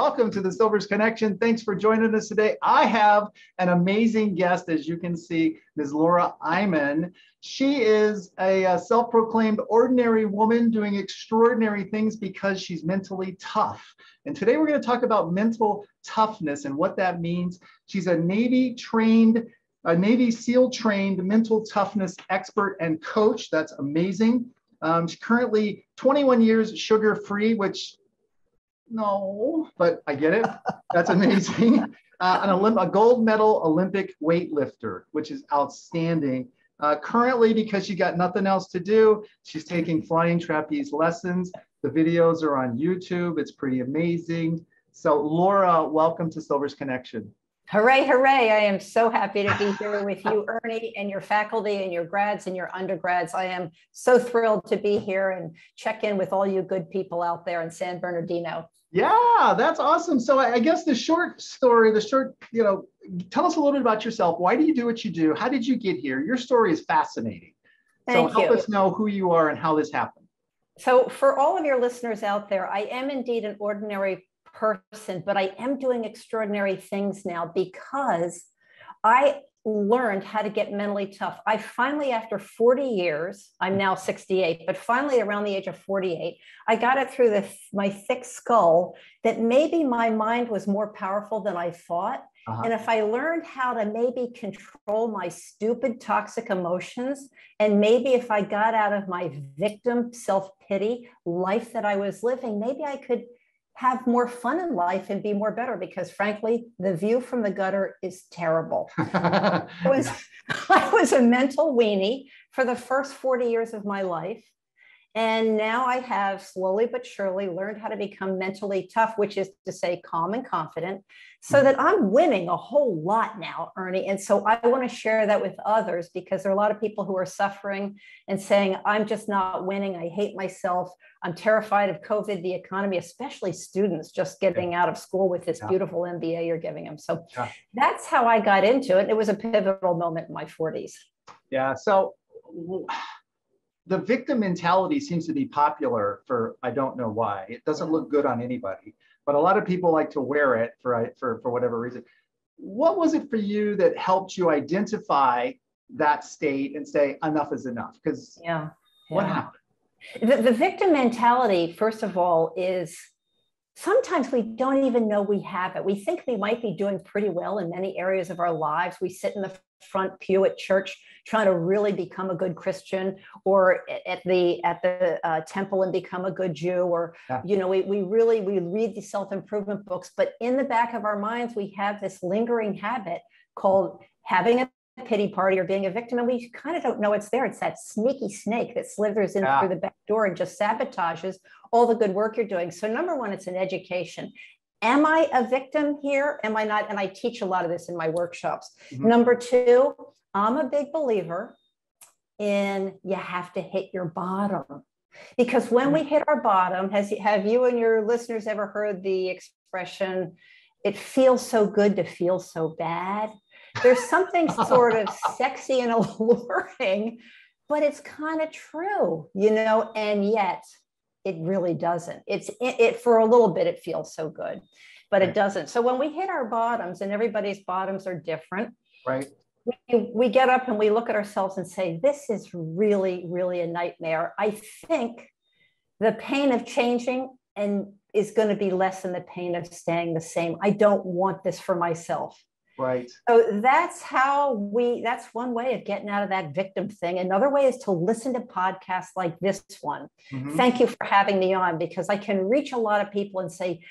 Welcome to the Silver's Connection. Thanks for joining us today. I have an amazing guest, as you can see, Ms. Laura Eiman. She is a self-proclaimed ordinary woman doing extraordinary things because she's mentally tough. And today we're going to talk about mental toughness and what that means. She's a Navy SEAL trained mental toughness expert and coach. That's amazing. She's currently 21 years sugar-free, which no, but I get it. That's amazing. A gold medal Olympic weightlifter, which is outstanding. Currently, because she got nothing else to do, she's taking flying trapeze lessons. The videos are on YouTube. It's pretty amazing. So Laura, welcome to Silver's Connection. Hooray, hooray. I am so happy to be here with you, Ernie, and your faculty and your grads and your undergrads. I am so thrilled to be here and check in with all you good people out there in San Bernardino. Yeah, that's awesome. So I guess the short story, tell us a little bit about yourself. Why do you do what you do? How did you get here? Your story is fascinating. So help us know who you are and how this happened. So for all of your listeners out there, I am indeed an ordinary person, but I am doing extraordinary things now because I learned how to get mentally tough. I finally, after 40 years, I'm now 68, but finally around the age of 48, I got it through my thick skull that maybe my mind was more powerful than I thought. And if I learned how to maybe control my stupid, toxic emotions, and maybe if I got out of my victim self-pity life that I was living, maybe I could have more fun in life and be more better, because frankly, the view from the gutter is terrible. I was a mental weenie for the first 40 years of my life. And now I have slowly but surely learned how to become mentally tough, which is to say calm and confident, so that I'm winning a whole lot now, Ernie. And so I want to share that with others, because there are a lot of people who are suffering and saying, I'm just not winning. I hate myself. I'm terrified of COVID, the economy, especially students just getting out of school with this beautiful MBA you're giving them. So that's how I got into it. It was a pivotal moment in my 40s. Yeah. So the victim mentality seems to be popular for, I don't know why. It doesn't look good on anybody, but a lot of people like to wear it for whatever reason. What was it for you that helped you identify that state and say, enough is enough? Because what happened? The victim mentality, first of all, is sometimes we don't even know we have it. We think we might be doing pretty well in many areas of our lives. We sit in the front pew at church trying to really become a good Christian, or at the temple and become a good Jew, or we read the self-improvement books, but in the back of our minds we have this lingering habit called having a pity party or being a victim, and we kind of don't know it's there. It's that sneaky snake that slithers in through the back door and just sabotages all the good work you're doing. So number one, it's an education. Am I a victim here? Am I not? And I teach a lot of this in my workshops. Number two, I'm a big believer in you have to hit your bottom. Because when we hit our bottom, have you and your listeners ever heard the expression, it feels so good to feel so bad? There's something sort of sexy and alluring, but it's kind of true, and yet it really doesn't. It for a little bit, it feels so good, but it doesn't. So when we hit our bottoms, and everybody's bottoms are different, right? We get up and we look at ourselves and say, this is really, really a nightmare. I think the pain of changing is going to be less than the pain of staying the same. I don't want this for myself. Right. So that's one way of getting out of that victim thing. Another way is to listen to podcasts like this one. Thank you for having me on, because I can reach a lot of people and say,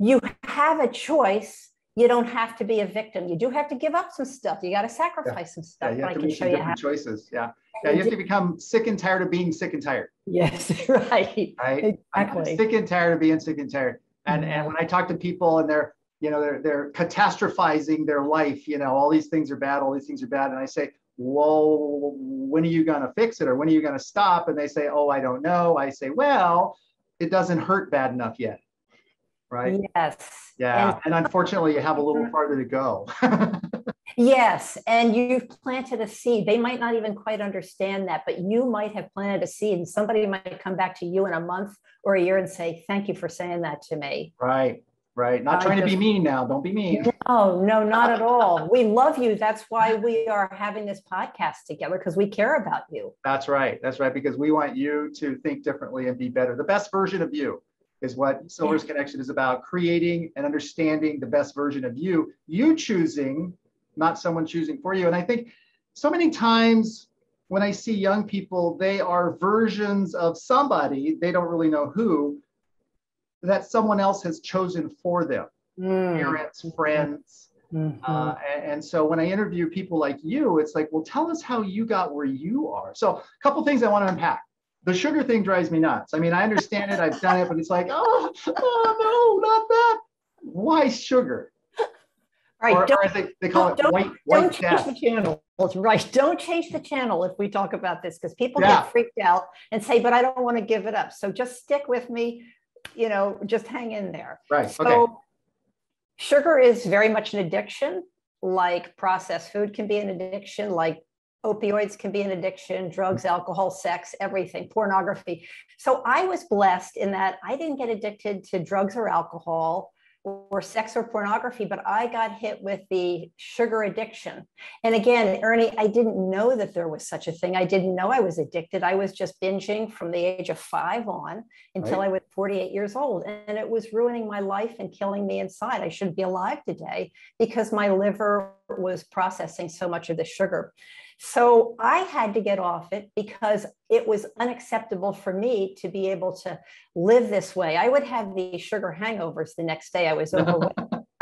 you have a choice. You don't have to be a victim. You do have to give up some stuff. You got to sacrifice some stuff. You have to make some different choices. You have to become sick and tired of being sick and tired. Yes, right. Exactly. I'm sick and tired of being sick and tired. And when I talk to people and they're catastrophizing their life, all these things are bad, all these things are bad. And I say, well, when are you going to fix it? Or when are you going to stop? And they say, oh, I don't know. I say, well, it doesn't hurt bad enough yet. Right? Yes. Yeah. And unfortunately, you have a little farther to go. Yes. And you've planted a seed. They might not even quite understand that, but you might have planted a seed, and somebody might come back to you in a month or a year and say, thank you for saying that to me. Right. Right. Not trying to be mean now. Don't be mean. No, no, not at all. We love you. That's why we are having this podcast together, because we care about you. That's right. That's right. Because we want you to think differently and be better. The best version of you is what Silver's Connection is about, creating and understanding the best version of you, you choosing, not someone choosing for you. And I think so many times when I see young people, they are versions of somebody, they don't really know who, that someone else has chosen for them, parents, friends. And so when I interview people like you, it's like, well, tell us how you got where you are. So a couple things I want to unpack. The sugar thing drives me nuts. I mean, I understand it, I've done it, but it's like, oh no, not that. Why sugar? Right. Or as they call it, white don't death. change the channel. Right. Don't change the channel if we talk about this, because people get freaked out and say, but I don't want to give it up. So just stick with me. Just hang in there. Right. So sugar is very much an addiction, like processed food can be an addiction, like opioids can be an addiction, drugs, alcohol, sex, everything, pornography. So I was blessed in that I didn't get addicted to drugs or alcohol or sex or pornography, but I got hit with the sugar addiction. And again, Ernie, I didn't know that there was such a thing. I didn't know I was addicted. I was just binging from the age of 5 on until I was 48 years old. And it was ruining my life and killing me inside. I shouldn't be alive today because my liver was processing so much of the sugar. So I had to get off it because it was unacceptable for me to be able to live this way. I would have these sugar hangovers the next day. I was overweight.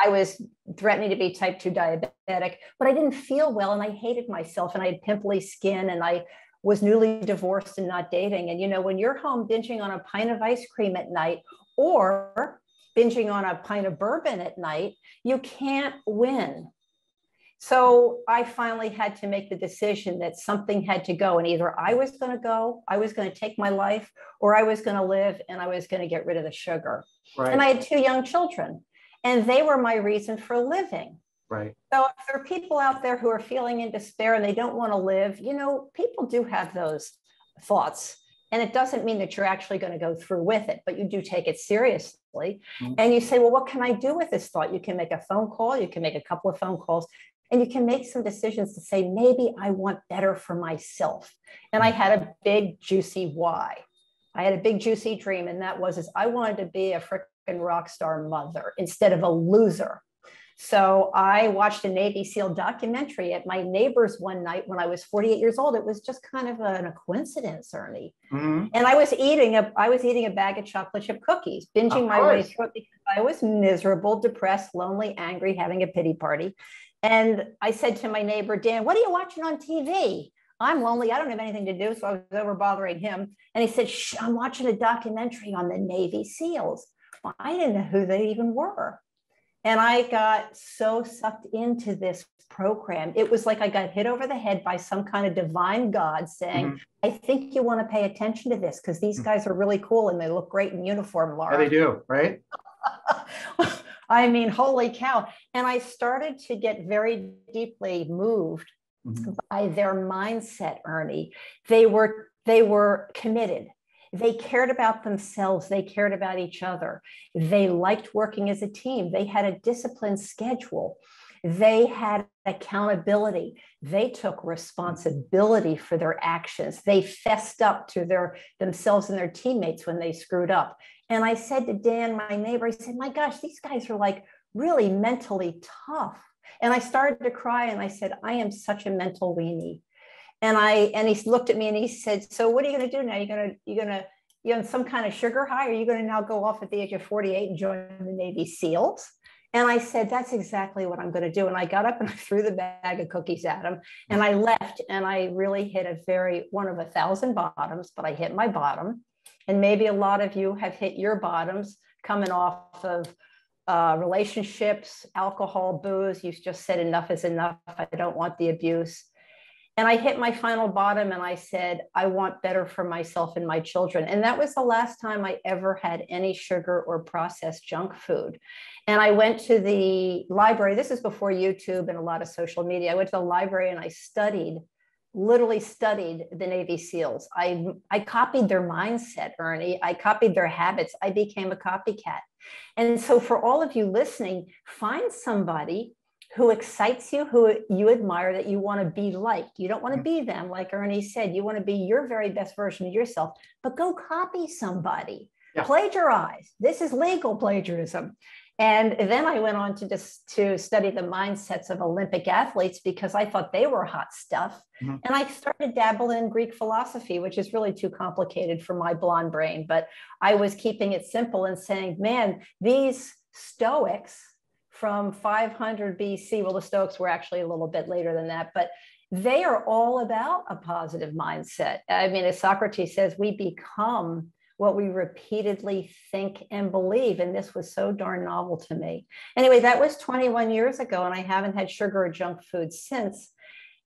I was threatening to be type 2 diabetic, but I didn't feel well and I hated myself and I had pimply skin and I was newly divorced and not dating. And when you're home binging on a pint of ice cream at night or binging on a pint of bourbon at night, you can't win. So I finally had to make the decision that something had to go. And either I was going to go, I was going to take my life, or I was going to live and I was going to get rid of the sugar. Right. And I had 2 young children and they were my reason for living. Right. So if there are people out there who are feeling in despair and they don't want to live, people do have those thoughts. And it doesn't mean that you're actually going to go through with it, but you do take it seriously. And you say, well, what can I do with this thought? You can make a phone call. You can make a couple of phone calls. And you can make some decisions to say, maybe I want better for myself. And I had a big, juicy why. I had a big, juicy dream. And that was, I wanted to be a freaking rock star mother instead of a loser. So I watched a Navy SEAL documentary at my neighbor's one night when I was 48 years old. It was just kind of a coincidence, Ernie. And I was eating a bag of chocolate chip cookies, binging my way through it because I was miserable, depressed, lonely, angry, having a pity party. And I said to my neighbor, Dan, what are you watching on TV? I'm lonely. I don't have anything to do. So I was over bothering him. And he said, shh, I'm watching a documentary on the Navy SEALs. Well, I didn't know who they even were. And I got so sucked into this program. It was like I got hit over the head by some kind of divine God saying, I think you want to pay attention to this because these guys are really cool and they look great in uniform, Laura. Yeah, they do, right? I mean, holy cow. And I started to get very deeply moved by their mindset, Ernie. They were committed. They cared about themselves. They cared about each other. They liked working as a team. They had a disciplined schedule. They had accountability. They took responsibility for their actions. They fessed up to themselves and their teammates when they screwed up. And I said to Dan, my neighbor, I said, my gosh, these guys are like really mentally tough. And I started to cry and I said, I am such a mental weenie. And he looked at me and he said, so what are you going to do now? You on some kind of sugar high? Or are you going to now go off at the age of 48 and join the Navy SEALs? And I said, that's exactly what I'm going to do. And I got up and I threw the bag of cookies at him and I left and I really hit one of 1,000 bottoms, but I hit my bottom. And maybe a lot of you have hit your bottoms coming off of relationships, alcohol, booze. You just said enough is enough. I don't want the abuse. And I hit my final bottom and I said, I want better for myself and my children. And that was the last time I ever had any sugar or processed junk food. And I went to the library. This is before YouTube and a lot of social media. I went to the library and I studied literally studied the Navy SEALs. I copied their mindset, Ernie. I copied their habits. I became a copycat. And so for all of you listening, find somebody who excites you, who you admire, that you want to be like. You don't want to be them, like Ernie said. You want to be your very best version of yourself, but go copy somebody. Yeah. Plagiarize. This is legal plagiarism. And then I went on to study the mindsets of Olympic athletes because I thought they were hot stuff. Mm-hmm. And I started dabbling in Greek philosophy, which is really too complicated for my blonde brain. But I was keeping it simple and saying, man, these Stoics from 500 BC, well, the Stoics were actually a little bit later than that, but they are all about a positive mindset. I mean, as Socrates says, we become what we repeatedly think and believe. And this was so darn novel to me. Anyway, that was 21 years ago, and I haven't had sugar or junk food since.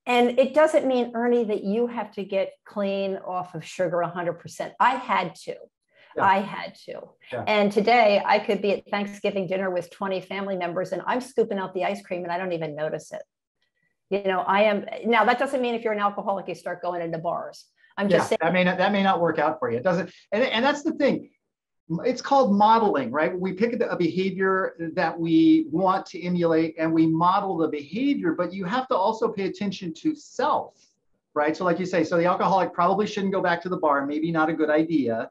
And it doesn't mean, Ernie, that you have to get clean off of sugar 100%. I had to. Yeah. I had to. Yeah. And today I could be at Thanksgiving dinner with 20 family members and I'm scooping out the ice cream and I don't even notice it. You know, I am. Now, that doesn't mean if you're an alcoholic, you start going into bars. I'm just saying that may not work out for you. It doesn't. And that's the thing. It's called modeling, right? We pick a behavior that we want to emulate and we model the behavior, but you have to also pay attention to self, right? So like you say, so the alcoholic probably shouldn't go back to the bar, maybe not a good idea.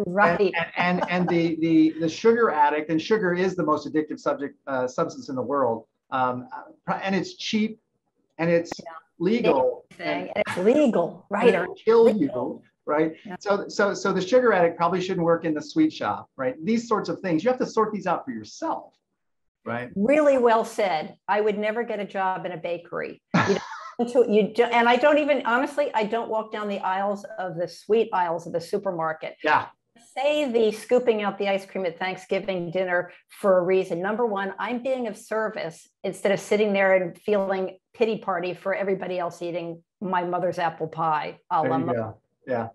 Right. And the sugar addict, and sugar is the most addictive substance in the world. And it's cheap and it's legal. And it's legal, right? It'll kill you, right? Yeah. So the sugar addict probably shouldn't work in the sweet shop, right? These sorts of things, you have to sort these out for yourself, right? Really well said. I would never get a job in a bakery. And I don't even, honestly, I don't walk down the aisles of the sweet aisles of the supermarket. Yeah. Say the scooping out the ice cream at Thanksgiving dinner for a reason. Number one, I'm being of service instead of sitting there and feeling pity party for everybody else eating my mother's apple pie. Yeah.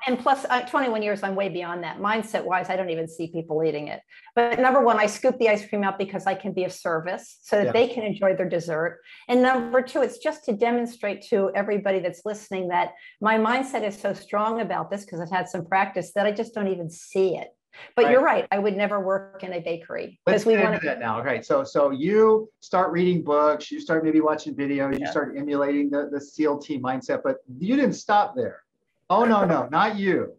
And plus 21 years, I'm way beyond that. Mindset wise, I don't even see people eating it. But number one, I scoop the ice cream out because I can be of service so that they can enjoy their dessert. And number two, it's just to demonstrate to everybody that's listening that my mindset is so strong about this because I've had some practice that I just don't even see it. But You're right. I would never work in a bakery. Let's get into that now. Okay. So you start reading books, you start maybe watching videos, you start emulating the SEAL team mindset, but you didn't stop there. Oh, no, not you.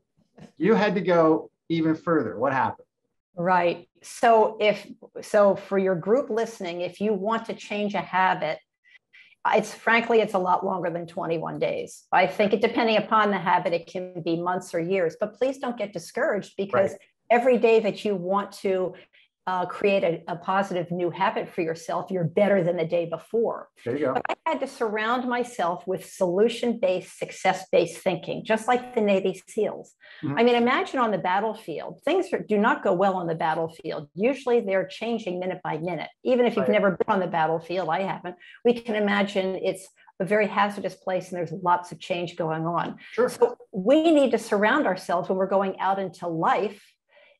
You had to go even further. What happened? Right. So for your group listening, if you want to change a habit, it's a lot longer than 21 days. I think depending upon the habit, it can be months or years, but please don't get discouraged because every day that you want to create a positive new habit for yourself, you're better than the day before. There you go. But I had to surround myself with solution-based, success-based thinking, just like the Navy SEALs. Mm-hmm. I mean, imagine on the battlefield, things do not go well on the battlefield. Usually they're changing minute by minute. Even if you've never been on the battlefield, I haven't, we can imagine it's a very hazardous place and there's lots of change going on. Sure. So we need to surround ourselves when we're going out into life,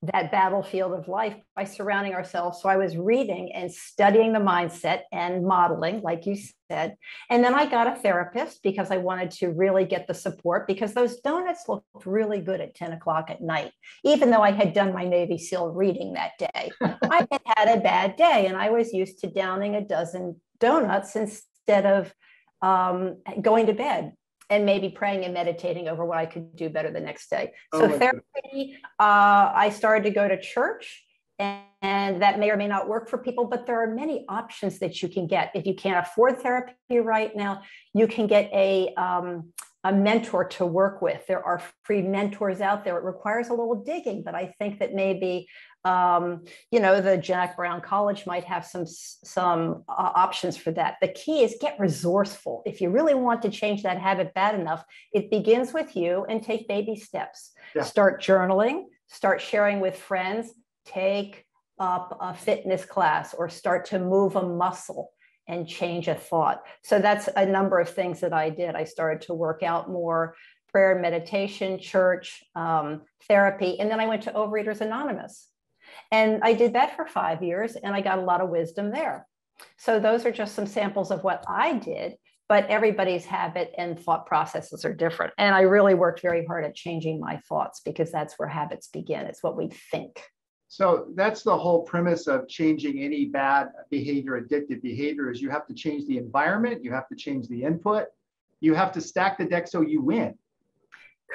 that battlefield of life, by surrounding ourselves. So I was reading and studying the mindset and modeling, like you said. And then I got a therapist because I wanted to really get the support because those donuts looked really good at 10 o'clock at night, even though I had done my Navy SEAL reading that day. I had a bad day and I was used to downing a dozen donuts instead of going to bed and maybe praying and meditating over what I could do better the next day. So therapy, I started to go to church, and that may or may not work for people, but there are many options that you can get. If you can't afford therapy right now, you can get a mentor to work with. There are free mentors out there. It requires a little digging, but I think that maybe the Jack Brown College might have some options for that. The key is get resourceful. If you really want to change that habit bad enough, it begins with you, and take baby steps. Yeah. Start journaling, start sharing with friends, take up a fitness class, or start to move a muscle and change a thought. So that's a number of things that I did. I started to work out more, prayer, meditation, church, therapy, and then I went to Overeaters Anonymous. And I did that for 5 years, and I got a lot of wisdom there. So those are just some samples of what I did. but everybody's habit and thought processes are different. And I really worked very hard at changing my thoughts, because that's where habits begin. It's what we think. So that's the whole premise of changing any bad behavior, addictive behavior, is you have to change the environment, you have to change the input, you have to stack the deck so you win.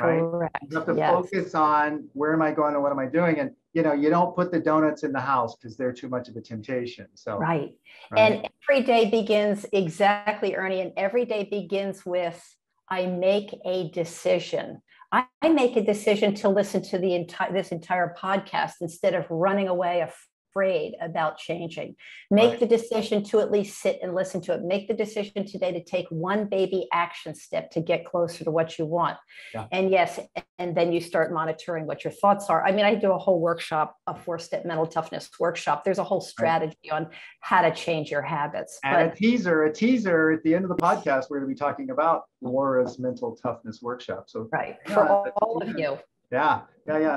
Right? Correct. You have to focus on where am I going and what am I doing? And you don't put the donuts in the house because they're too much of a temptation. So right. And every day begins exactly, Ernie, and every day begins with I make a decision. I make a decision to listen to this entire podcast instead of running away afraid about changing. Make the decision to at least sit and listen to it. Make the decision today to take one baby action step to get closer to what you want. Yeah. And yes, and then you start monitoring what your thoughts are. I mean, I do a whole workshop, a 4-step mental toughness workshop. There's a whole strategy on how to change your habits. And a teaser at the end of the podcast, we're going to be talking about Laura's mental toughness workshop. So for all of you. Yeah.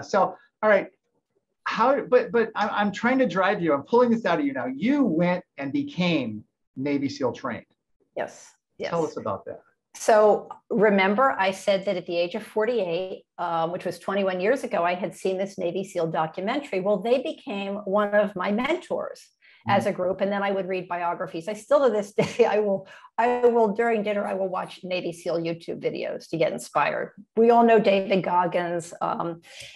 So, all right. But I'm trying to drive you. I'm pulling this out of you now. You went and became Navy SEAL trained. Yes. Tell us about that. So remember, I said that at the age of 48, which was 21 years ago, I had seen this Navy SEAL documentary. Well, they became one of my mentors as a group. And then I would read biographies. I still, to this day, I will during dinner, I will watch Navy SEAL YouTube videos to get inspired. We all know David Goggins.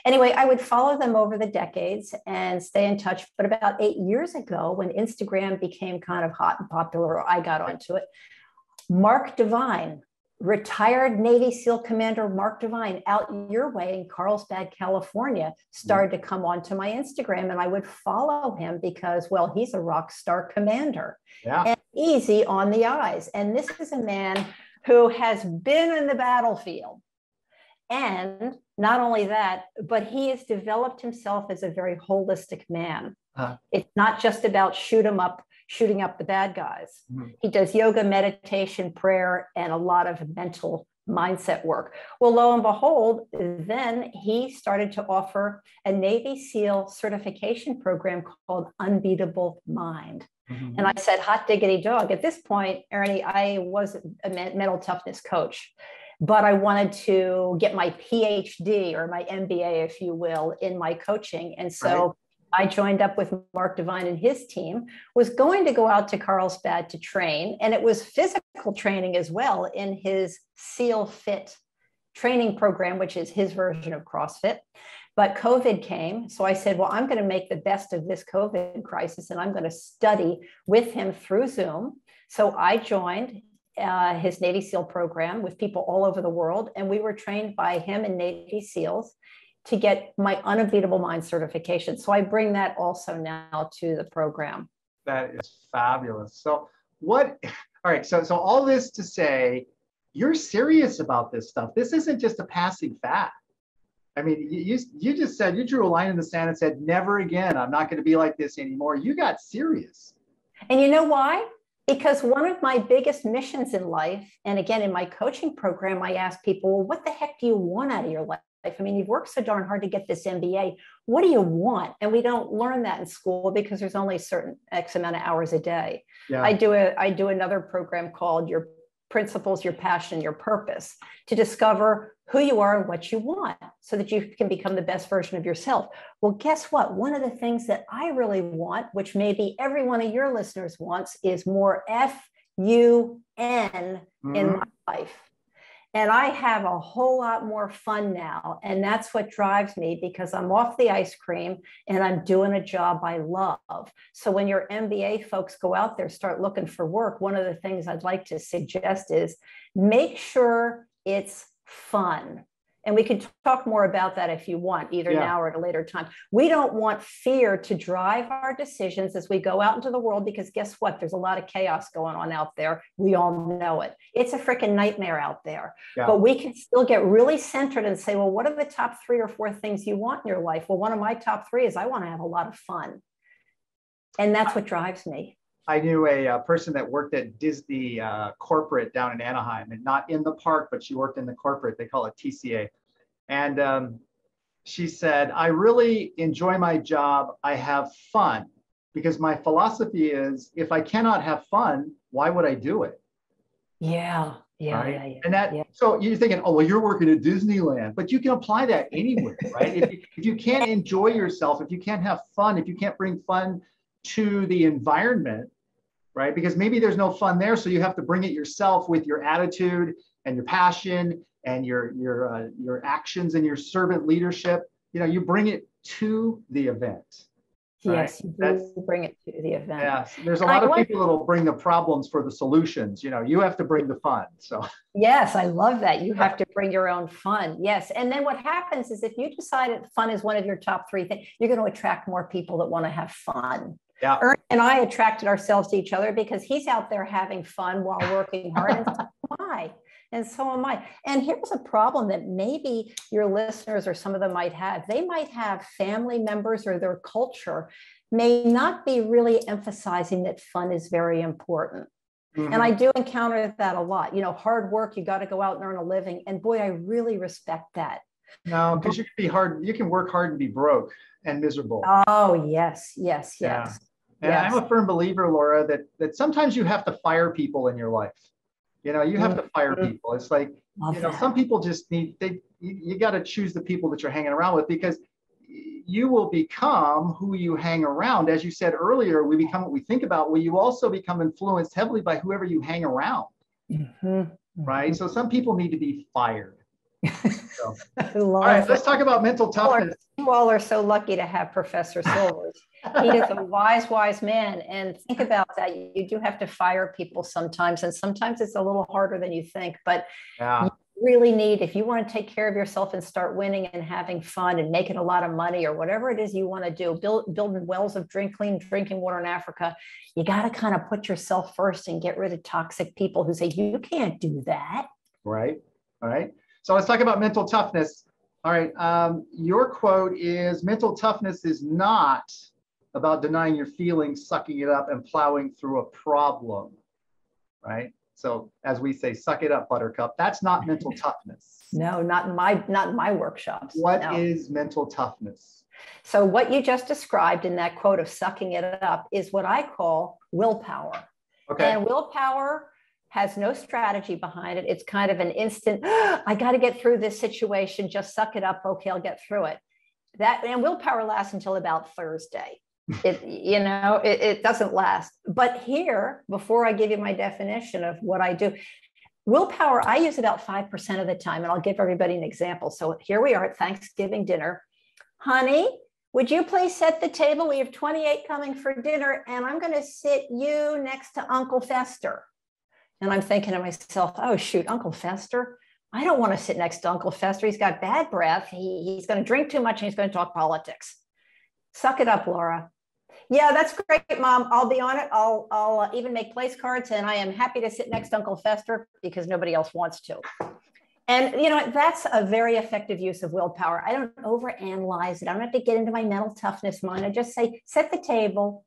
Anyway, I would follow them over the decades and stay in touch. But about 8 years ago, when Instagram became kind of hot and popular, I got onto it. Mark Devine, retired Navy SEAL Commander Mark Devine, out your way in Carlsbad, California, started to come onto my Instagram, and I would follow him because, well, he's a rock star commander and easy on the eyes. And this is a man who has been in the battlefield. And not only that, but he has developed himself as a very holistic man. It's not just about shooting up the bad guys. He does yoga, meditation, prayer, and a lot of mental mindset work. Well, lo and behold, then he started to offer a Navy SEAL certification program called Unbeatable Mind. And I said, hot diggity dog. At this point, Ernie, I was a mental toughness coach, but I wanted to get my PhD or my MBA, if you will, in my coaching. And so I joined up with Mark Devine and his team, was going to go out to Carlsbad to train. And it was physical training as well in his SEAL Fit training program, which is his version of CrossFit. But COVID came. So I said, well, I'm going to make the best of this COVID crisis, and I'm going to study with him through Zoom. So I joined his Navy SEAL program with people all over the world. And we were trained by him and Navy SEALs to get my Unbeatable Mind certification. So I bring that also now to the program. That is fabulous. So all right, so all this to say, you're serious about this stuff. This isn't just a passing fad. I mean, you just said, you drew a line in the sand and said, never again, I'm not going to be like this anymore. You got serious. And you know why? Because one of my biggest missions in life, and again, in my coaching program, I ask people, well, what the heck do you want out of your life? I mean, you've worked so darn hard to get this MBA. What do you want? And we don't learn that in school because there's only a certain X amount of hours a day. Yeah. I do another program called Your Principles, Your Passion, Your Purpose, to discover who you are and what you want so that you can become the best version of yourself. Well, guess what? One of the things that I really want, which maybe every one of your listeners wants, is more FUN in my life. And I have a whole lot more fun now. And that's what drives me, because I'm off the ice cream and I'm doing a job I love. So when your MBA folks go out there, start looking for work, one of the things I'd like to suggest is make sure it's fun. And we can talk more about that if you want, either now or at a later time. We don't want fear to drive our decisions as we go out into the world, because guess what? There's a lot of chaos going on out there. We all know it. It's a freaking nightmare out there. Yeah. But we can still get really centered and say, well, what are the top 3 or 4 things you want in your life? Well, one of my top 3 is I want to have a lot of fun. And that's what drives me. I knew a person that worked at Disney corporate down in Anaheim, and not in the park, but she worked in the corporate. They call it TCA. And she said, I really enjoy my job. I have fun, because my philosophy is, if I cannot have fun, why would I do it? Yeah. Yeah. Right. Yeah. Yeah. And that, Yeah. so you're thinking, oh, well, you're working at Disneyland, but you can apply that anywhere, right? If you can't enjoy yourself, if you can't have fun, if you can't bring fun to the environment, right? Because maybe there's no fun there. So you have to bring it yourself with your attitude and your passion and your actions and your servant leadership. You bring it to the event. Right? Yes, you do bring it to the event. Yes, there's a lot of people that'll bring the problems for the solutions. You have to bring the fun. So yes, I love that. You have to bring your own fun. Yes. And then what happens is if you decide that fun is one of your top 3 things, you're going to attract more people that want to have fun. Yeah. Ernie and I attracted ourselves to each other because he's out there having fun while working hard, and so am I. And so am I. And here's a problem that maybe your listeners or some of them might have. They might have family members or their culture may not be really emphasizing that fun is very important. Mm-hmm. And I do encounter that a lot. Hard work, you got to go out and earn a living. And boy, I really respect that. No, because you can work hard and be broke and miserable. Oh, yes, yes, yeah. yes. And yes. I'm a firm believer, Laura, that sometimes you have to fire people in your life. You have to fire people. It's like, some people just you got to choose the people that you're hanging around with, because you will become who you hang around. As you said earlier, we become what we think about. Well, you also become influenced heavily by whoever you hang around. Mm-hmm. Right. So some people need to be fired. So. All right, let's talk about mental toughness. You all are so lucky to have Professor Silvers. He is a wise man. And think about that. You do have to fire people sometimes. And sometimes it's a little harder than you think. But you really need, if you want to take care of yourself and start winning and having fun and making a lot of money or whatever it is you want to do, building wells of clean drinking water in Africa, you got to kind of put yourself first and get rid of toxic people who say, you can't do that. Right. All right. So let's talk about mental toughness. All right. Your quote is, mental toughness is not about denying your feelings, sucking it up, and plowing through a problem, right? So as we say, suck it up, buttercup. That's not mental toughness. No, not in my workshops. What is mental toughness? So what you just described in that quote of sucking it up is what I call willpower. Okay. And willpower has no strategy behind it. It's kind of an instant, I got to get through this situation, just suck it up. Okay, I'll get through it. And willpower lasts until about Thursday. It doesn't last. But here, before I give you my definition of what I do, willpower, I use about 5% of the time. And I'll give everybody an example. So here we are at Thanksgiving dinner. Honey, would you please set the table? We have 28 coming for dinner, and I'm going to sit you next to Uncle Fester. And I'm thinking to myself, oh, shoot, Uncle Fester? I don't want to sit next to Uncle Fester. He's got bad breath. He's going to drink too much, and he's going to talk politics. Suck it up, Laura. Yeah, that's great, Mom. I'll be on it. I'll even make place cards, and I am happy to sit next to Uncle Fester because nobody else wants to. And that's a very effective use of willpower. I don't overanalyze it. I don't have to get into my mental toughness mind. I just say, set the table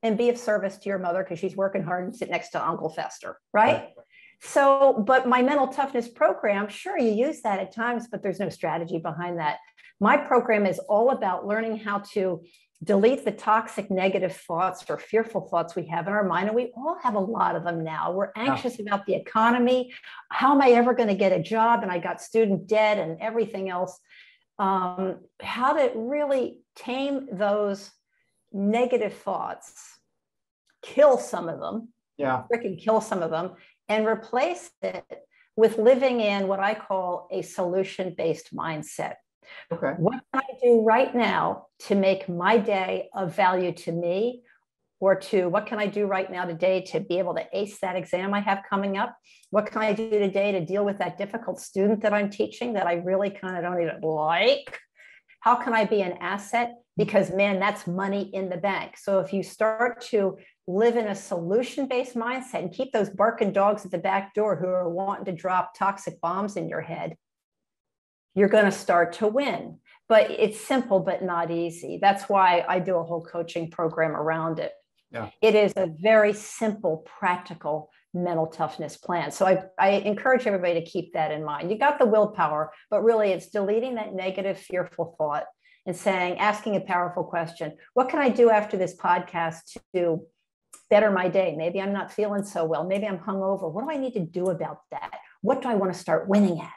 and be of service to your mother because she's working hard and sit next to Uncle Fester, right? So, but my mental toughness program, sure, you use that at times, but there's no strategy behind that. My program is all about learning how to delete the toxic negative thoughts or fearful thoughts we have in our mind. And we all have a lot of them now. We're anxious about the economy. How am I ever going to get a job? And I got student debt and everything else. How to really tame those negative thoughts, kill some of them, freaking kill some of them, and replace it with living in what I call a solution-based mindset. Okay. What can I do right now to make my day of value to me, or to what can I do right now today to be able to ace that exam I have coming up? What can I do today to deal with that difficult student that I'm teaching that I really kind of don't even like? How can I be an asset? Because man, that's money in the bank. So if you start to live in a solution-based mindset and keep those barking dogs at the back door who are wanting to drop toxic bombs in your head, you're going to start to win. But it's simple, but not easy. That's why I do a whole coaching program around it. Yeah. It is a very simple, practical mental toughness plan. So I encourage everybody to keep that in mind. You got the willpower, but really it's deleting that negative, fearful thought and asking a powerful question. What can I do after this podcast to better my day. Maybe I'm not feeling so well. Maybe I'm hungover. What do I need to do about that? What do I want to start winning at?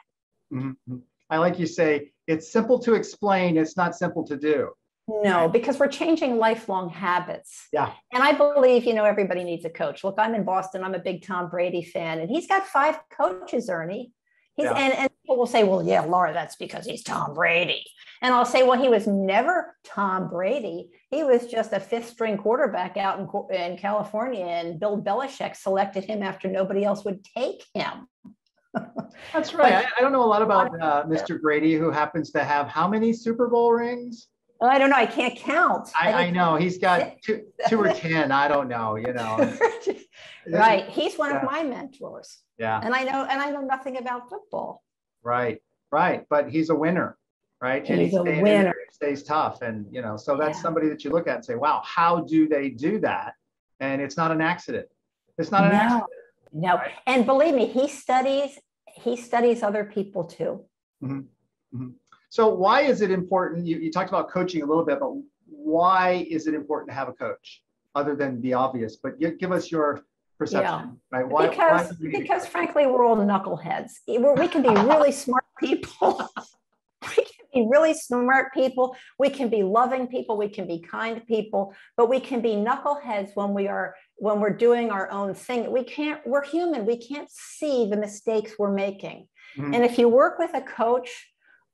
Mm-hmm. I like you say, it's simple to explain. It's not simple to do. No, because we're changing lifelong habits. Yeah. And I believe, everybody needs a coach. Look, I'm in Boston. I'm a big Tom Brady fan, and he's got 5 coaches, Ernie. And people will say, well, yeah, Laura, that's because he's Tom Brady. And I'll say, well, he was never Tom Brady. He was just a 5th string quarterback out in California, and Bill Belichick selected him after nobody else would take him. That's right. I don't know a lot about Mr. Brady, who happens to have how many Super Bowl rings? Well, I don't know. I can't count. I know he's got two or 10. I don't know. Right. He's one of my mentors. Yeah. And I know nothing about football. Right. But he's a winner, right? He's a winner. He stays tough. And, so that's somebody that you look at and say, wow, how do they do that? And it's not an accident. It's not an accident. No. Right? And believe me, he studies other people too. Mm-hmm. Mm-hmm. So why is it important? You talked about coaching a little bit, but why is it important to have a coach other than the obvious? But give us your perception, right? Why because frankly, we're all knuckleheads. We can be really smart people. We can be really smart people. We can be loving people. We can be kind people, but we can be knuckleheads when we're doing our own thing. We're human. We can't see the mistakes we're making. Mm-hmm. And if you work with a coach,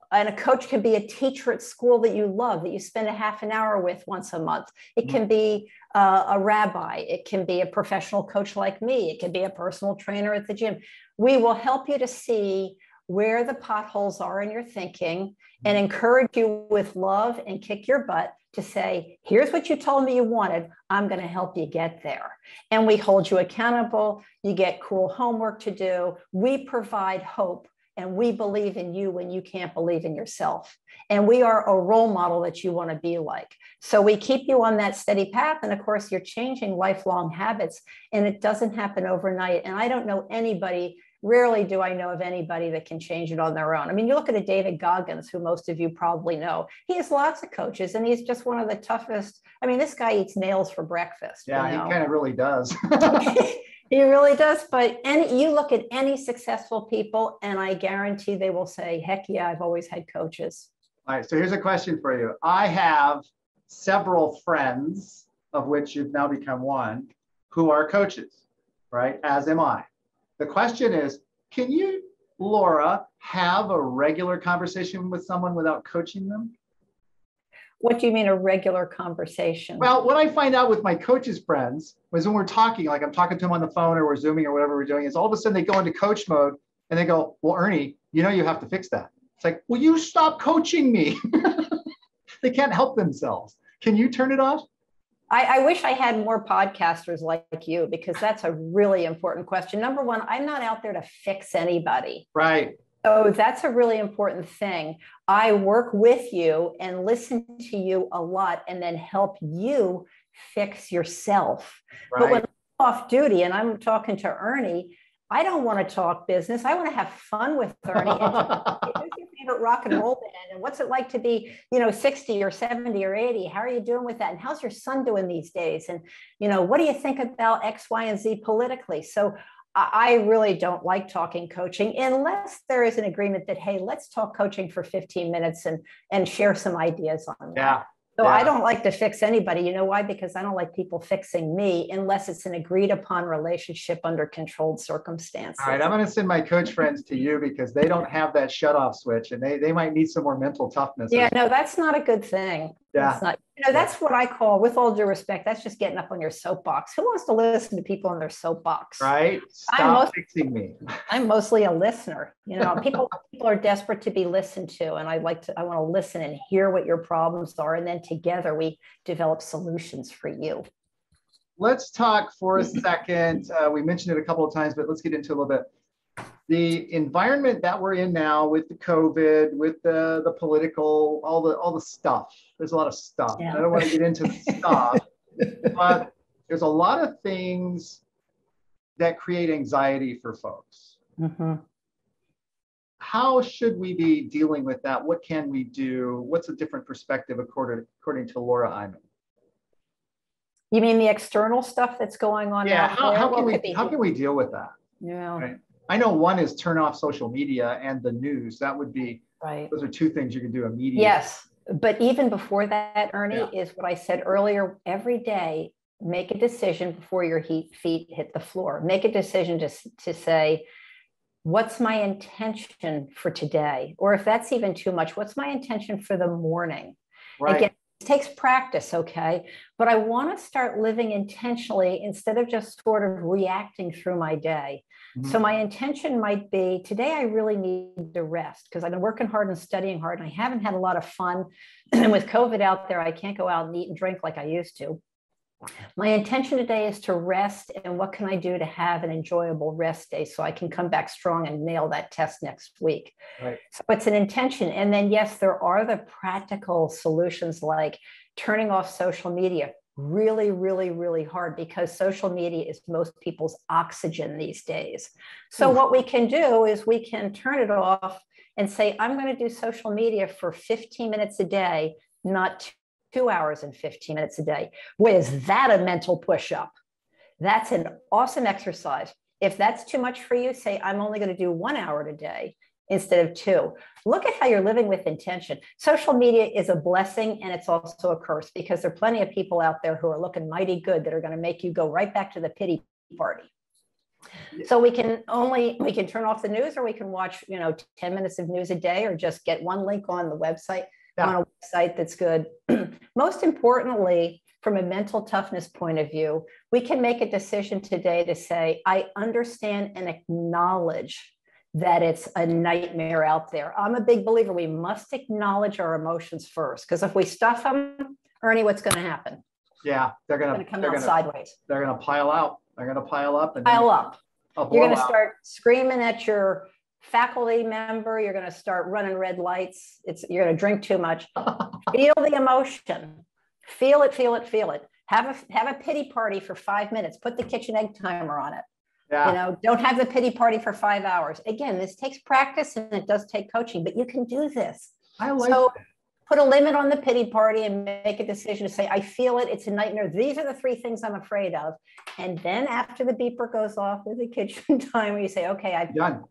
and a coach can be a teacher at school that you love, that you spend a half an hour with once a month. It can be a rabbi. It can be a professional coach like me. It can be a personal trainer at the gym. We will help you to see where the potholes are in your thinking and encourage you with love and kick your butt to say, here's what you told me you wanted. I'm going to help you get there. And we hold you accountable. You get cool homework to do. We provide hope. And we believe in you when you can't believe in yourself. And we are a role model that you want to be like. So we keep you on that steady path. And of course, you're changing lifelong habits, and it doesn't happen overnight. And I don't know anybody, rarely do I know of anybody that can change it on their own. I mean, you look at a David Goggins, who most of you probably know. He has lots of coaches, and he's just one of the toughest. I mean, this guy eats nails for breakfast. Yeah, he kind of really does. He really does. But you look at any successful people, and I guarantee they will say, heck yeah, I've always had coaches. All right. So here's a question for you. I have several friends, of which you've now become one, who are coaches, right? As am I. The question is, can you, Laura, have a regular conversation with someone without coaching them? What do you mean a regular conversation? Well, what I find out with my coaches' friends was when we're talking, like I'm talking to them on the phone or we're Zooming or whatever we're doing, is all of a sudden they go into coach mode and they go, well, Ernie, you have to fix that. It's like, well, you stop coaching me. They can't help themselves. Can you turn it off? I wish I had more podcasters like you, because that's a really important question. Number one, I'm not out there to fix anybody. Right. So that's a really important thing. I work with you and listen to you a lot, and then help you fix yourself. Right. But when I'm off duty and I'm talking to Ernie, I don't want to talk business. I want to have fun with Ernie. Who's your favorite rock and roll band? And what's it like to be, 60 or 70 or 80? How are you doing with that? And how's your son doing these days? And, what do you think about X, Y, and Z politically? So I really don't like talking coaching unless there is an agreement that, hey, let's talk coaching for 15 minutes and share some ideas on that. Yeah. So I don't like to fix anybody. You know why? Because I don't like people fixing me unless it's an agreed upon relationship under controlled circumstances. All right, I'm going to send my coach friends to you because they don't have that shut-off switch, and they might need some more mental toughness. Yeah, no, that's not a good thing. Yeah. That's not, that's what I call, with all due respect, that's just getting up on your soapbox. Who wants to listen to people on their soapbox? Right? Stop fixing me. I'm mostly a listener. People are desperate to be listened to, and I want to listen and hear what your problems are, and then together we develop solutions for you. Let's talk for a second. We mentioned it a couple of times, but let's get into a little bit. The environment that we're in now with the COVID, with the political, all the stuff. There's a lot of stuff. Yeah. I don't want to get into the stuff, but there's a lot of things that create anxiety for folks. Mm-hmm. How should we be dealing with that? What can we do? What's a different perspective according to Laura Eiman? You mean the external stuff that's going on Yeah. out there? How can we deal with that? Yeah. Right. I know one is turn off social media and the news. That would be, Right. those are two things you can do immediately. Yes. But even before that, Ernie, is what I said earlier. Every day, make a decision before your feet hit the floor. Make a decision to say, what's my intention for today? Or if that's even too much, what's my intention for the morning? Right. Again, it takes practice, okay? But I want to start living intentionally instead of just sort of reacting through my day. Mm-hmm. So my intention might be, today I really need to rest because I've been working hard and studying hard and I haven't had a lot of fun. And with COVID out there, I can't go out and eat and drink like I used to. My intention today is to rest, and what can I do to have an enjoyable rest day so I can come back strong and nail that test next week? Right. So it's an intention. And then, yes, there are the practical solutions like turning off social media. Really, really, really hard because social media is most people's oxygen these days. So what we can do is we can turn it off and say, I'm going to do social media for 15 minutes a day, not 2 hours and 15 minutes a day. Boy, is that a mental push-up? That's an awesome exercise. If that's too much for you, say, I'm only going to do 1 hour a day instead of 2. Look at how you're living with intention. Social media is a blessing and it's also a curse because there are plenty of people out there who are looking mighty good that are going to make you go right back to the pity party. So we can turn off the news, or we can watch, 10 minutes of news a day, or just get one link on the website. On a website that's good. Most importantly, from a mental toughness point of view, we can make a decision today to say, I understand and acknowledge that it's a nightmare out there. I'm a big believer we must acknowledge our emotions first, because if we stuff them, Ernie, what's going to happen? Yeah, they're going to come out sideways. They're going to pile out. They're going to pile up. You're going to start screaming at your faculty member. You're going to start running red lights. You're going to drink too much. Feel the emotion. Feel it, feel it, feel it. Have a pity party for 5 minutes. Put the kitchen egg timer on it. Yeah. Don't have the pity party for 5 hours. Again, this takes practice and it does take coaching, but you can do this. I like that. Put a limit on the pity party and make a decision to say, I feel it. It's a nightmare. These are the 3 things I'm afraid of. And then after the beeper goes off with the kitchen timer, you say, okay, I've done.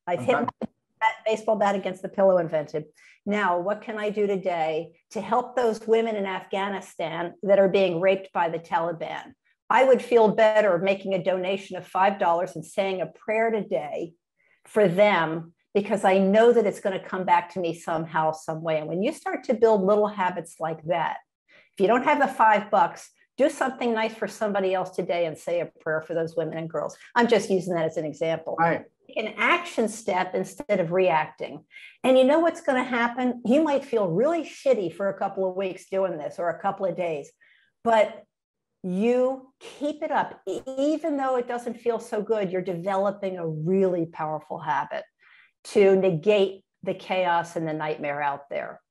I've hit my baseball bat against the pillow and vented. Now, what can I do today to help those women in Afghanistan that are being raped by the Taliban? I would feel better making a donation of $5 and saying a prayer today for them, because I know that it's going to come back to me somehow, some way. And when you start to build little habits like that, if you don't have the $5, do something nice for somebody else today and say a prayer for those women and girls. I'm just using that as an example. Right. An action step instead of reacting. And you know what's going to happen? You might feel really shitty for a couple of weeks doing this, or a couple of days, but you keep it up. Even though it doesn't feel so good, you're developing a really powerful habit to negate the chaos and the nightmare out there.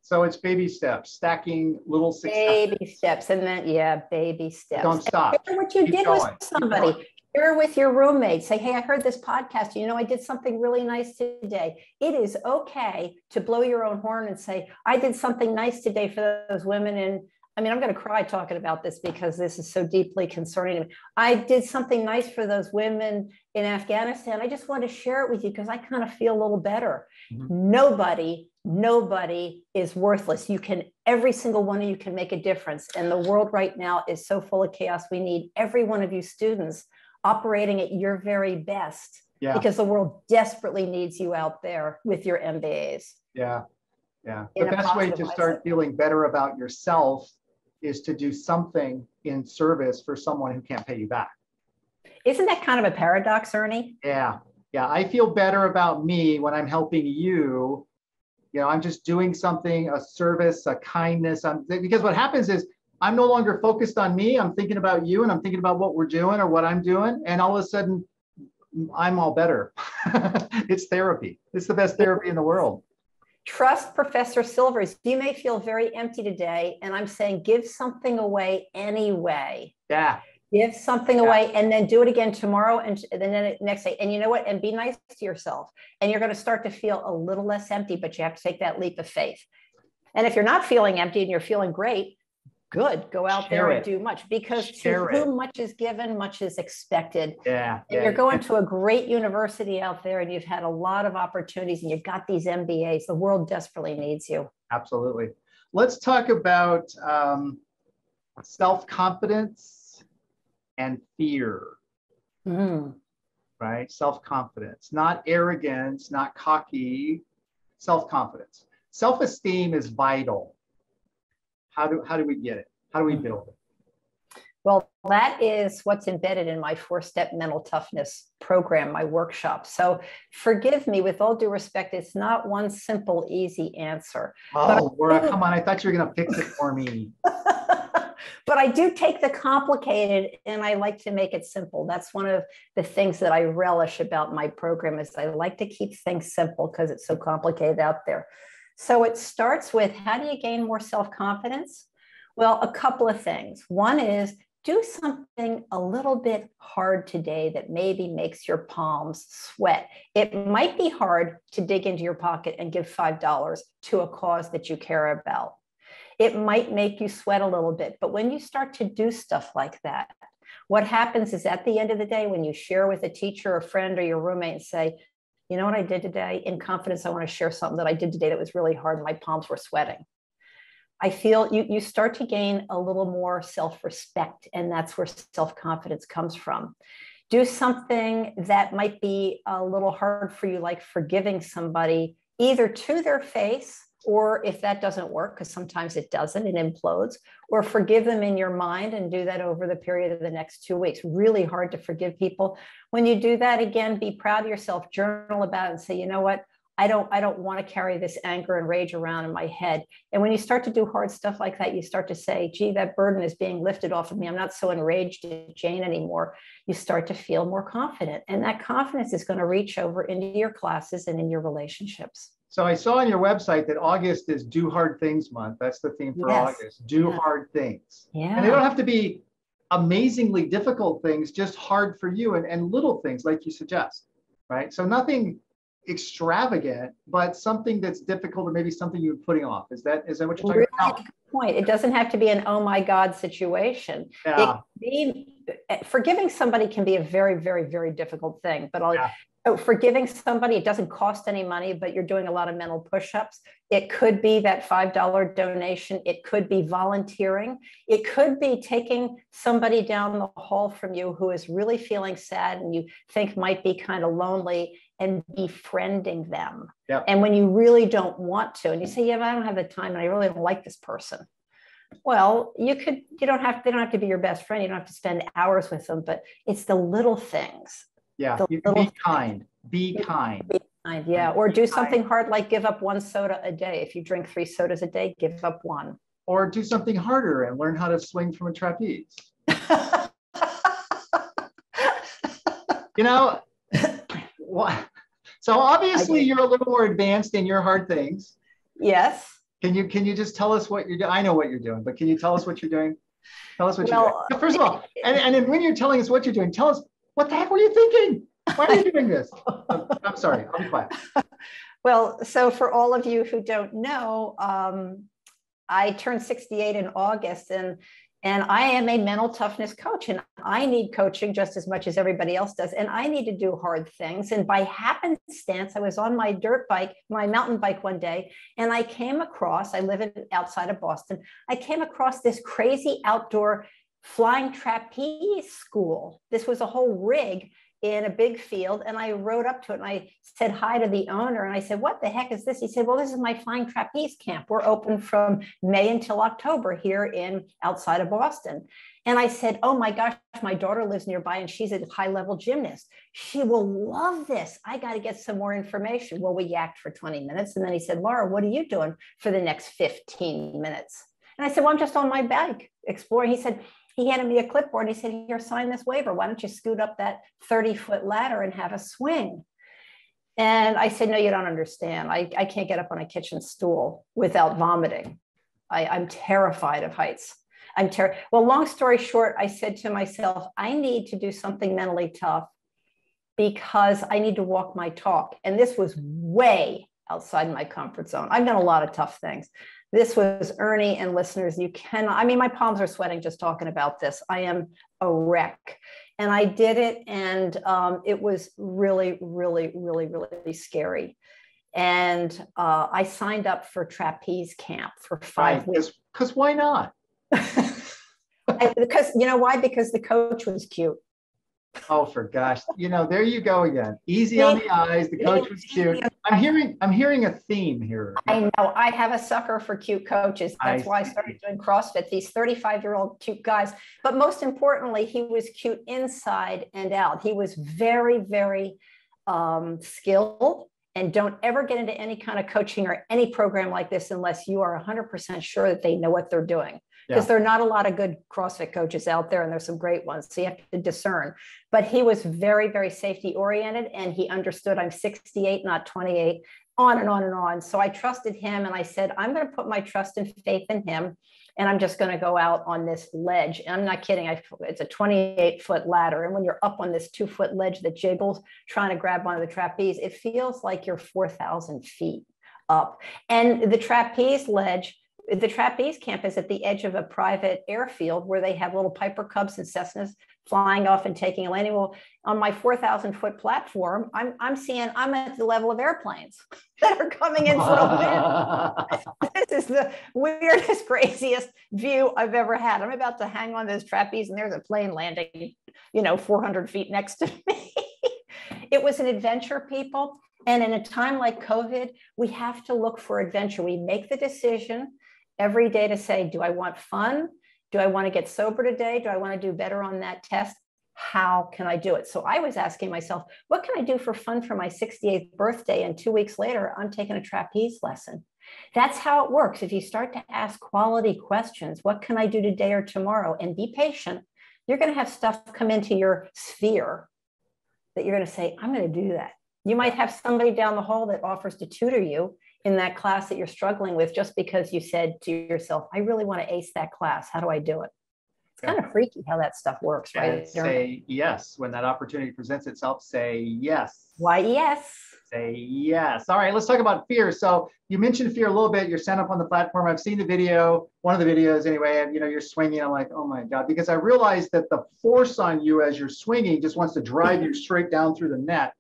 So it's baby steps, stacking little successes. Baby steps. And then, baby steps. Don't stop. And what you did with somebody. Share with your roommate. Say, hey, I heard this podcast. I did something really nice today. It is okay to blow your own horn and say, I did something nice today for those women. And I'm going to cry talking about this because this is so deeply concerning to me. I did something nice for those women in Afghanistan. I just want to share it with you because I kind of feel a little better. Mm-hmm. Nobody is worthless. Every single one of you can make a difference. And the world right now is so full of chaos. We need every one of you students operating at your very best, because the world desperately needs you out there with your MBAs. Yeah. The best way to start feeling better about yourself is to do something in service for someone who can't pay you back. Isn't that kind of a paradox, Ernie? Yeah. I feel better about me when I'm helping you. I'm just doing something, a service, a kindness. Because what happens is I'm no longer focused on me. I'm thinking about you, and I'm thinking about what we're doing or what I'm doing. And all of a sudden, I'm all better. It's therapy. It's the best therapy in the world. Trust Professor Silvers. You may feel very empty today, and I'm saying give something away anyway. Yeah. Give something away, and then do it again tomorrow, and then the next day. And you know what? And be nice to yourself. And you're going to start to feel a little less empty, but you have to take that leap of faith. And if you're not feeling empty and you're feeling great, good. Go out there and do much, because to whom much is given, much is expected. Yeah. And you're going to a great university out there, and you've had a lot of opportunities, and you've got these MBAs. The world desperately needs you. Absolutely. Let's talk about self-confidence and fear. Right? Self-confidence, not arrogance, not cocky, self-confidence. Self-esteem is vital. How do we get it? How do we build it? Well, that is what's embedded in my 4-step mental toughness program, my workshop. So forgive me, with all due respect, it's not one simple, easy answer. Oh, Laura, come on. I thought you were going to fix it for me. But I do take the complicated and I like to make it simple. That's one of the things that I relish about my program, is I like to keep things simple because it's so complicated out there. So it starts with, how do you gain more self-confidence? Well, a couple of things. One is, do something a little bit hard today that maybe makes your palms sweat. It might be hard to dig into your pocket and give $5 to a cause that you care about. It might make you sweat a little bit, but when you start to do stuff like that, what happens is, at the end of the day, when you share with a teacher, a friend, or your roommate and say, you know what I did today? In confidence, I want to share something that I did today that was really hard. My palms were sweating. I feel you start to gain a little more self-respect, and that's where self-confidence comes from. Do something that might be a little hard for you, like forgiving somebody, either to their face, or if that doesn't work, because sometimes it doesn't, it implodes, or forgive them in your mind and do that over the period of the next 2 weeks. Really hard to forgive people. When you do that, again, be proud of yourself, journal about it, and say, you know what? I don't want to carry this anger and rage around in my head. And when you start to do hard stuff like that, you start to say, gee, that burden is being lifted off of me. I'm not so enraged at Jane anymore. You start to feel more confident. And that confidence is going to reach over into your classes and in your relationships. So I saw on your website that August is Do Hard Things Month. That's the theme for August. Do hard things. Yeah. And they don't have to be amazingly difficult things, just hard for you, and little things like you suggest, right? So nothing extravagant, but something that's difficult, or maybe something you're putting off. Is that what you're talking about? Good point. It doesn't have to be an oh my God situation. Yeah. Forgiving somebody can be a very, very, very difficult thing, but So forgiving somebody, it doesn't cost any money, but you're doing a lot of mental push-ups. It could be that $5 donation. It could be volunteering. It could be taking somebody down the hall from you who is really feeling sad and you think might be kind of lonely, and befriending them. Yep. And when you really don't want to, and you say, yeah, but I don't have the time and I really don't like this person. Well, they don't have to be your best friend. You don't have to spend hours with them, but it's the little things. Yeah, be kind. Be kind. Be kind, yeah. Or do something hard, like give up 1 soda a day. If you drink 3 sodas a day, give up 1. Or do something harder and learn how to swing from a trapeze. You know, so obviously you're a little more advanced in your hard things. Yes. Can you just tell us what you're doing? I know what you're doing, but can you tell us what you're doing? Tell us what you're doing. First of all, and then when you're telling us what you're doing, tell us, what the heck were you thinking? Why are you doing this? I'm sorry, I'll be quiet. Well, so for all of you who don't know, I turned 68 in August, and I am a mental toughness coach, and I need coaching just as much as everybody else does. And I need to do hard things. And by happenstance, I was on my mountain bike one day, and I came across, I live outside of Boston, I came across this crazy outdoor flying trapeze school. This was a whole rig in a big field. And I rode up to it and I said hi to the owner. And I said, what the heck is this? He said, well, this is my flying trapeze camp. We're open from May until October here outside of Boston. And I said, oh my gosh, my daughter lives nearby and she's a high-level gymnast. She will love this. I got to get some more information. Well, we yacked for 20 minutes. And then he said, Laura, what are you doing for the next 15 minutes? And I said, well, I'm just on my bike exploring. He handed me a clipboard. And he said, here, sign this waiver. Why don't you scoot up that 30-foot ladder and have a swing? And I said, no, you don't understand. I can't get up on a kitchen stool without vomiting. I'm terrified of heights. Well, long story short, I said to myself, I need to do something mentally tough because I need to walk my talk. And this was way outside my comfort zone. I've done a lot of tough things. This was Ernie, and listeners, you cannot, I mean, my palms are sweating just talking about this. I am a wreck. And I did it, and it was really, really, really, really scary. And I signed up for Trapeze Camp for 5 weeks. Because why not? Because you know why? Because the coach was cute. Oh, for gosh, there you go again. Easy on the eyes. The coach was cute. I'm hearing a theme here. I know. I have a sucker for cute coaches. That's why I started doing CrossFit. These 35-year-old cute guys. But most importantly, he was cute inside and out. He was very, very skilled. And don't ever get into any kind of coaching or any program like this unless you are 100% sure that they know what they're doing. Because there are not a lot of good CrossFit coaches out there, and there's some great ones. So you have to discern. But he was very, very safety oriented, and he understood I'm 68, not 28, on and on and on. So I trusted him, and I said, I'm going to put my trust and faith in him, and I'm just going to go out on this ledge. And I'm not kidding. It's a 28-foot ladder. And when you're up on this 2-foot ledge that jiggles, trying to grab onto the trapeze, it feels like you're 4,000 feet up. And the trapeze ledge, the Trapeze Camp is at the edge of a private airfield where they have little Piper Cubs and Cessnas flying off and taking a landing. Well, on my 4,000-foot platform, I'm at the level of airplanes that are coming in for a win. This is the weirdest, craziest view I've ever had. I'm about to hang on this trapeze, and there's a plane landing, 400 feet next to me. It was an adventure, people. And in a time like COVID, we have to look for adventure. We make the decision every day to say, do I want fun? Do I want to get sober today? Do I want to do better on that test? How can I do it? So I was asking myself, what can I do for fun for my 68th birthday? And 2 weeks later, I'm taking a trapeze lesson. That's how it works. If you start to ask quality questions, what can I do today or tomorrow? And be patient, you're going to have stuff come into your sphere that you're going to say, I'm going to do that. You might have somebody down the hall that offers to tutor you in that class that you're struggling with just because you said to yourself, I really want to ace that class. How do I do it? It's kind of freaky how that stuff works, right? And say yes. When that opportunity presents itself, say yes. Why, yes. Say yes. All right, let's talk about fear. So you mentioned fear a little bit. You're stand up on the platform. I've seen the video, one of the videos anyway, and you're swinging. I'm like, oh my God, because I realized that the force on you as you're swinging just wants to drive you straight down through the net.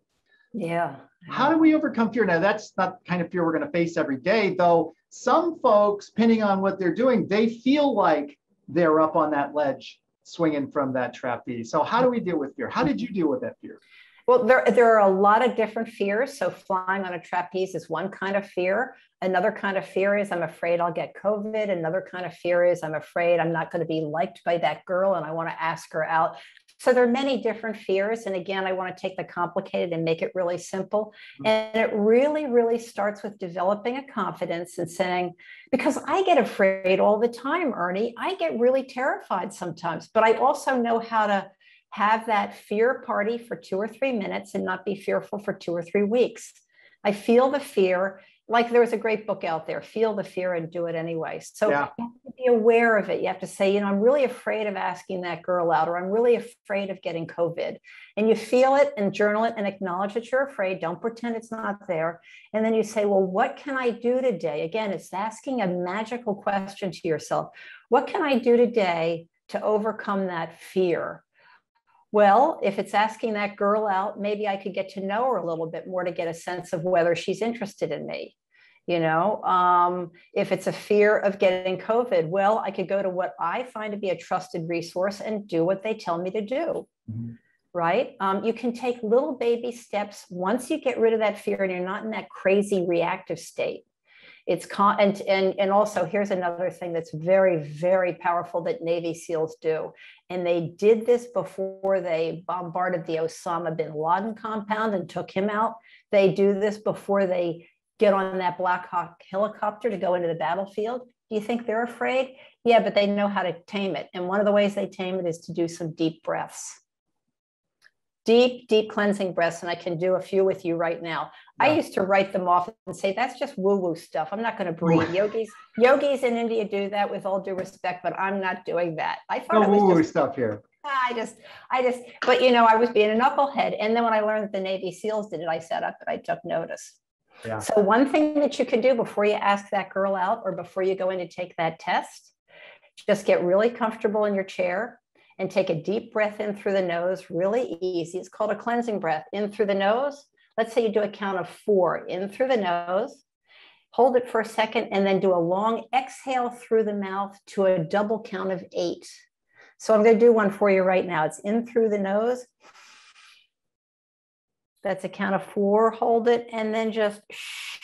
Yeah. How do we overcome fear? Now, that's not the kind of fear we're going to face every day, though. Some folks, depending on what they're doing, they feel like they're up on that ledge swinging from that trapeze. So how do we deal with fear? How did you deal with that fear? Well, there are a lot of different fears. So flying on a trapeze is one kind of fear. Another kind of fear is I'm afraid I'll get COVID. Another kind of fear is I'm afraid I'm not going to be liked by that girl and I want to ask her out. So there are many different fears. And again, I want to take the complicated and make it really simple. And it really, really starts with developing a confidence and saying, because I get afraid all the time, Ernie, I get really terrified sometimes, but I also know how to have that fear party for 2 or 3 minutes and not be fearful for 2 or 3 weeks. I feel the fear. Like there was a great book out there, Feel the Fear and Do It Anyway. So you have to be aware of it. You have to say, I'm really afraid of asking that girl out, or I'm really afraid of getting COVID. And you feel it and journal it and acknowledge that you're afraid. Don't pretend it's not there. And then you say, well, what can I do today? Again, it's asking a magical question to yourself. What can I do today to overcome that fear? Well, if it's asking that girl out, maybe I could get to know her a little bit more to get a sense of whether she's interested in me. If it's a fear of getting COVID, well, I could go to what I find to be a trusted resource and do what they tell me to do. Mm-hmm. Right? You can take little baby steps once you get rid of that fear and you're not in that crazy reactive state. And also here's another thing that's very, very powerful that Navy SEALs do. And they did this before they bombarded the Osama bin Laden compound and took him out. They do this before they get on that Black Hawk helicopter to go into the battlefield. Do you think they're afraid? Yeah, but they know how to tame it. And one of the ways they tame it is to do some deep breaths. Deep, deep cleansing breaths. And I can do a few with you right now. Yeah. I used to write them off and say, that's just woo-woo stuff. I'm not going to breathe. Yogis in India do that with all due respect, but I'm not doing that. I thought no woo-woo stuff here. But I was being a knucklehead. And then when I learned that the Navy SEALs did it, I sat up and I took notice. Yeah. So one thing that you can do before you ask that girl out or before you go in to take that test, just get really comfortable in your chair and take a deep breath in through the nose, really easy. It's called a cleansing breath. In through the nose. Let's say you do a count of 4 in through the nose, hold it for a second, and then do a long exhale through the mouth to a double count of 8. So I'm going to do one for you right now. It's in through the nose. That's a count of 4, hold it, and then just shh.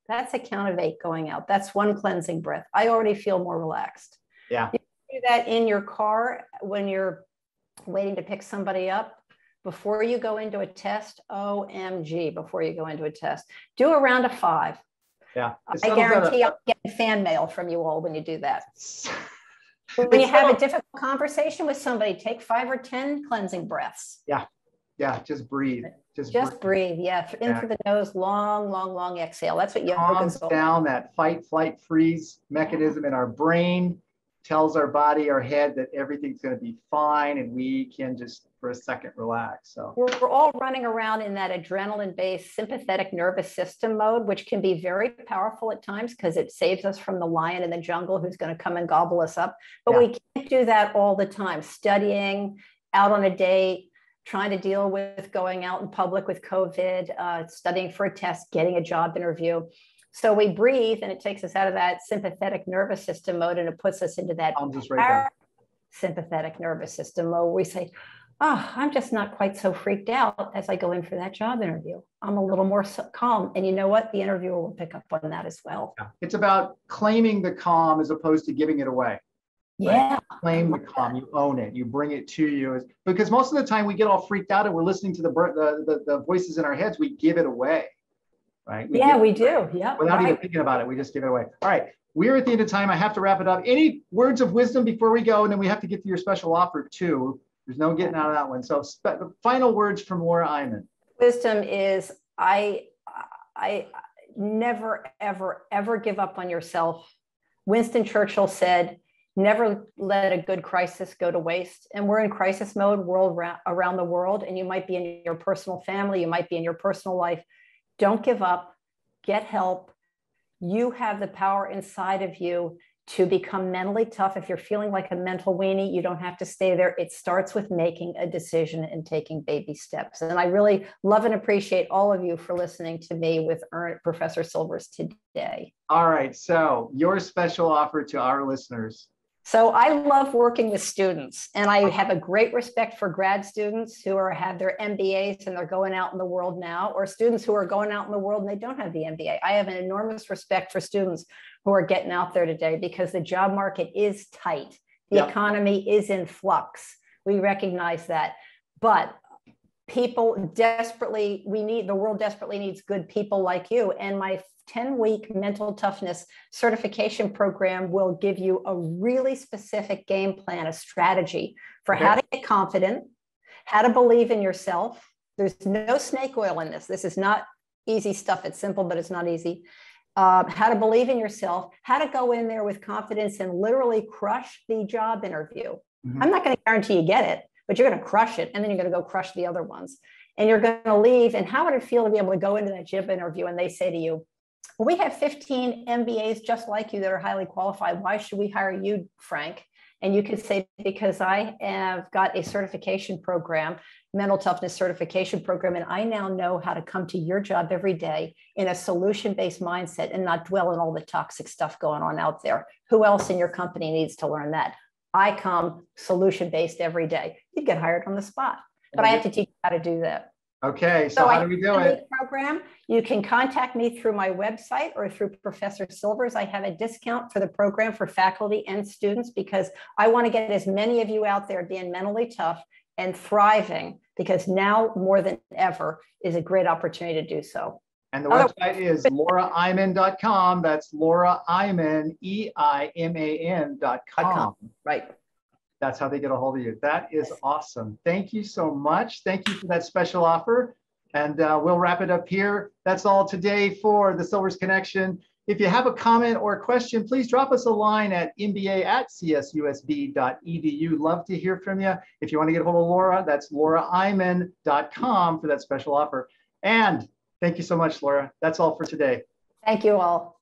That's a count of 8 going out. That's one cleansing breath. I already feel more relaxed. Yeah. You can do that in your car when you're waiting to pick somebody up. Before you go into a test, OMG, before you go into a test, do a round of 5. Yeah. I guarantee I'll get fan mail from you all when you do that. When you have a difficult conversation with somebody, take 5 or 10 cleansing breaths. Yeah. Yeah. Just breathe. Just breathe. Yeah. In through the nose, long, long, long exhale. That's what calms down that fight, flight, freeze mechanism in our brain, tells our body, our head that everything's going to be fine, and we can just for a second relax. So we're all running around in that adrenaline-based sympathetic nervous system mode, which can be very powerful at times because it saves us from the lion in the jungle who's going to come and gobble us up. But we can't do that all the time. Studying, out on a date, trying to deal with going out in public with COVID, studying for a test, getting a job interview. So we breathe and it takes us out of that sympathetic nervous system mode and it puts us into that sympathetic nervous system mode where we say, oh, I'm just not quite so freaked out as I go in for that job interview. I'm a little more calm. And you know what? The interviewer will pick up on that as well. Yeah. It's about claiming the calm as opposed to giving it away. Yeah. Right? Claim the calm, you own it, you bring it to you. Because most of the time we get all freaked out and we're listening to the voices in our heads, we give it away, right? We do, yeah. Without even thinking about it, we just give it away. All right, we're at the end of time. I have to wrap it up. Any words of wisdom before we go? And then we have to get to your special offer too. There's no getting out of that one. So the final words from Laura Eiman. Wisdom is I never, ever, ever give up on yourself. Winston Churchill said, never let a good crisis go to waste. And we're in crisis mode around the world. And you might be in your personal family. You might be in your personal life. Don't give up. Get help. You have the power inside of you to become mentally tough. If you're feeling like a mental weenie, you don't have to stay there. It starts with making a decision and taking baby steps. And I really love and appreciate all of you for listening to me with Professor Silvers today. All right. So your special offer to our listeners. So I love working with students, and I have a great respect for grad students who have their MBAs and they're going out in the world now, or students who are going out in the world and they don't have the MBA. I have an enormous respect for students who are getting out there today because the job market is tight. The economy is in flux. We recognize that, but people desperately, the world desperately needs good people like you. And my 10-week mental toughness certification program will give you a really specific game plan, a strategy for how to get confident, how to believe in yourself. There's no snake oil in this. This is not easy stuff. It's simple, but it's not easy. How to believe in yourself, how to go in there with confidence and literally crush the job interview. Mm-hmm. I'm not going to guarantee you get it, but you're going to crush it. And then you're going to go crush the other ones. And you're going to leave. And how would it feel to be able to go into that job interview and they say to you, well, we have 15 MBAs just like you that are highly qualified. Why should we hire you, Frank? And you could say, because I have got a certification program, mental toughness certification program, and I now know how to come to your job every day in a solution-based mindset and not dwell on all the toxic stuff going on out there. Who else in your company needs to learn that? I come solution-based every day. You get hired on the spot, but I have to teach you how to do that. Okay, so how do we do it? Program. You can contact me through my website or through Professor Silvers. I have a discount for the program for faculty and students because I want to get as many of you out there being mentally tough and thriving, because now more than ever is a great opportunity to do so. And the website is lauraeiman.com. That's Laura Eiman, EIMAN.com. Right. That's how they get a hold of you. That is awesome. Thank you so much. Thank you for that special offer. And we'll wrap it up here. That's all today for the Silvers Connection. If you have a comment or a question, please drop us a line at mba@csusb.edu. Love to hear from you. If you want to get a hold of Laura, that's lauraeiman.com for that special offer. And thank you so much, Laura. That's all for today. Thank you all.